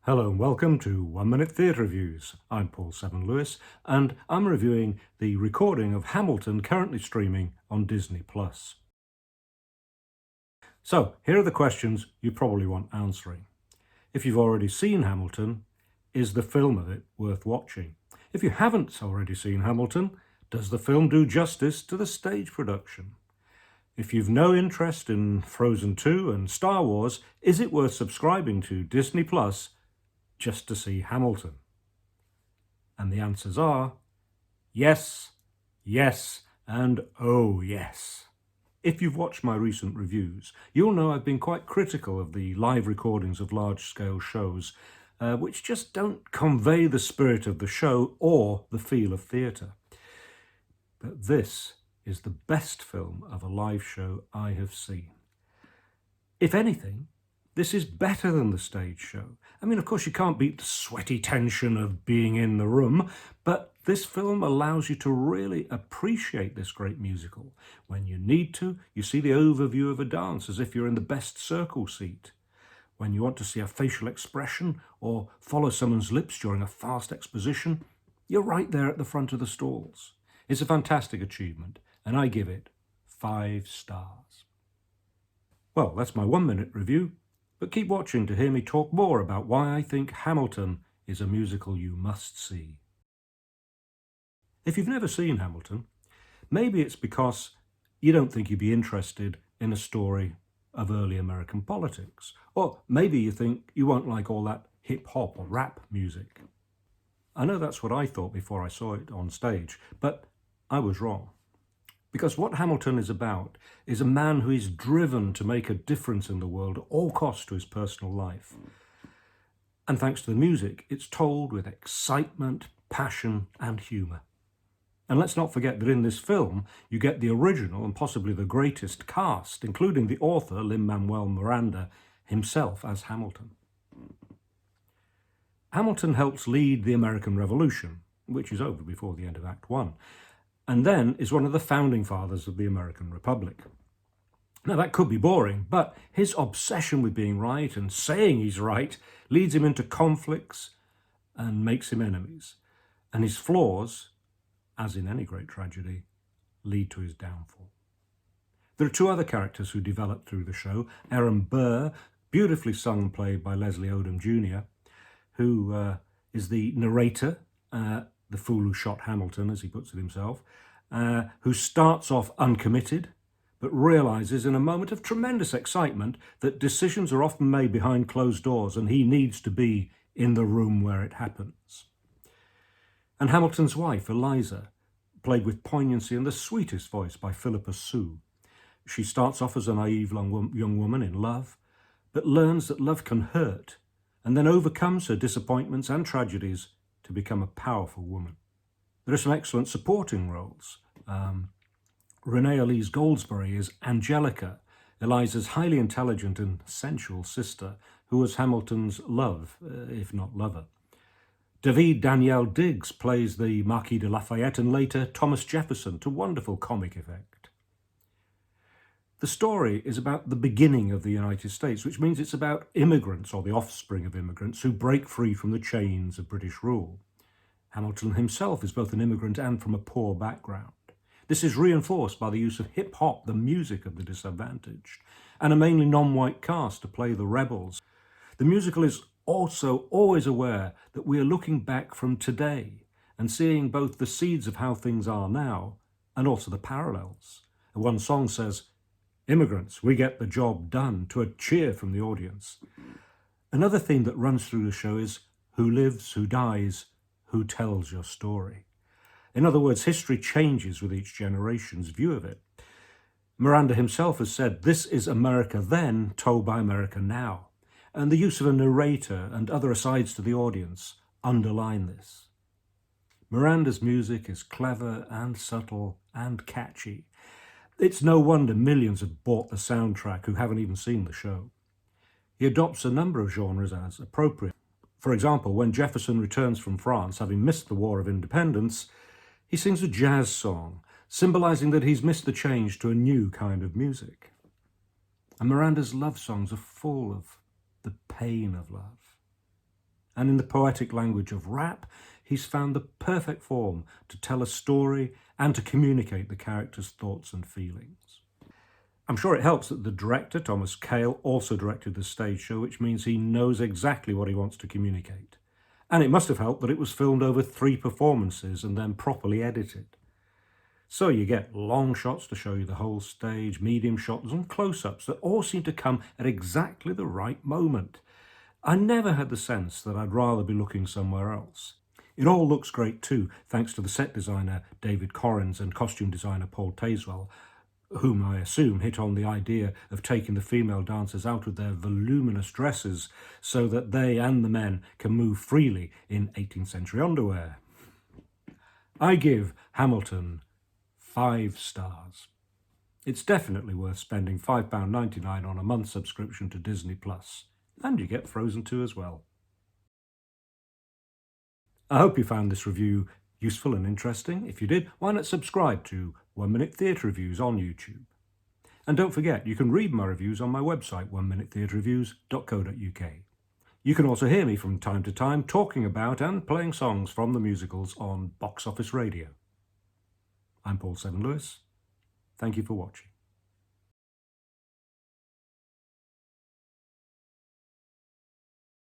Hello and welcome to 1 Minute Theatre Reviews. I'm Paul Lewis and I'm reviewing the recording of Hamilton currently streaming on Disney+. So here are the questions you probably want answering. If you've already seen Hamilton, is the film of it worth watching? If you haven't already seen Hamilton, does the film do justice to the stage production? If you've no interest in Frozen 2 and Star Wars, is it worth subscribing to Disney Plus just to see Hamilton? And the answers are yes, yes, and oh yes. If you've watched my recent reviews, you'll know I've been quite critical of the live recordings of large-scale shows, which just don't convey the spirit of the show or the feel of theatre. But this is the best film of a live show I have seen. If anything, this is better than the stage show. I mean, of course, you can't beat the sweaty tension of being in the room, but this film allows you to really appreciate this great musical. When you need to, you see the overview of a dance as if you're in the best circle seat. When you want to see a facial expression or follow someone's lips during a fast exposition, you're right there at the front of the stalls. It's a fantastic achievement, and I give it 5 stars. Well, that's my 1 minute review. But keep watching to hear me talk more about why I think Hamilton is a musical you must see. If you've never seen Hamilton, maybe it's because you don't think you'd be interested in a story of early American politics. Or maybe you think you won't like all that hip-hop or rap music. I know that's what I thought before I saw it on stage, but I was wrong. Because what Hamilton is about is a man who is driven to make a difference in the world at all costs to his personal life. And thanks to the music, it's told with excitement, passion, and humour. And let's not forget that in this film, you get the original and possibly the greatest cast, including the author, Lin-Manuel Miranda, himself as Hamilton. Hamilton helps lead the American Revolution, which is over before the end of Act 1. And then is one of the founding fathers of the American Republic. Now that could be boring, but his obsession with being right and saying he's right leads him into conflicts and makes him enemies. And his flaws, as in any great tragedy, lead to his downfall. There are 2 other characters who develop through the show. Aaron Burr, beautifully sung and played by Leslie Odom Jr., who is the narrator, the fool who shot Hamilton, as he puts it himself, who starts off uncommitted, but realises in a moment of tremendous excitement that decisions are often made behind closed doors and he needs to be in the room where it happens. And Hamilton's wife, Eliza, played with poignancy and the sweetest voice by Phillipa Soo. She starts off as a naive young woman in love, but learns that love can hurt, and then overcomes her disappointments and tragedies to become a powerful woman. There are some excellent supporting roles. Renee Elise Goldberry is Angelica, Eliza's highly intelligent and sensual sister, who was Hamilton's love, if not lover. David Daniel Diggs plays the Marquis de Lafayette and later Thomas Jefferson to wonderful comic effect. The story is about the beginning of the United States, which means it's about immigrants or the offspring of immigrants who break free from the chains of British rule. Hamilton himself is both an immigrant and from a poor background. This is reinforced by the use of hip-hop, the music of the disadvantaged, and a mainly non-white cast to play the rebels. The musical is also always aware that we are looking back from today and seeing both the seeds of how things are now and also the parallels. One song says, "Immigrants, we get the job done," to a cheer from the audience. Another theme that runs through the show is who lives, who dies, who tells your story. In other words, history changes with each generation's view of it. Miranda himself has said, "This is America then, told by America now." And the use of a narrator and other asides to the audience underline this. Miranda's music is clever and subtle and catchy. It's no wonder millions have bought the soundtrack who haven't even seen the show. He adopts a number of genres as appropriate. For example, when Jefferson returns from France, having missed the War of Independence, he sings a jazz song, symbolising that he's missed the change to a new kind of music. And Miranda's love songs are full of the pain of love. And in the poetic language of rap, he's found the perfect form to tell a story and to communicate the character's thoughts and feelings. I'm sure it helps that the director, Thomas Kail, also directed the stage show, which means he knows exactly what he wants to communicate. And it must have helped that it was filmed over 3 performances and then properly edited. So you get long shots to show you the whole stage, medium shots and close-ups that all seem to come at exactly the right moment. I never had the sense that I'd rather be looking somewhere else. It all looks great too, thanks to the set designer David Korins and costume designer Paul Tazewell, whom I assume hit on the idea of taking the female dancers out of their voluminous dresses so that they and the men can move freely in 18th century underwear. I give Hamilton 5 stars. It's definitely worth spending £5.99 on a month subscription to Disney+, and you get Frozen 2 as well. I hope you found this review useful and interesting. If you did, why not subscribe to 1 Minute Theatre Reviews on YouTube? And don't forget, you can read my reviews on my website, 1minutetheatreReviews.co.uk. You can also hear me from time to time talking about and playing songs from the musicals on Box Office Radio. I'm Paul Lewis. Thank you for watching.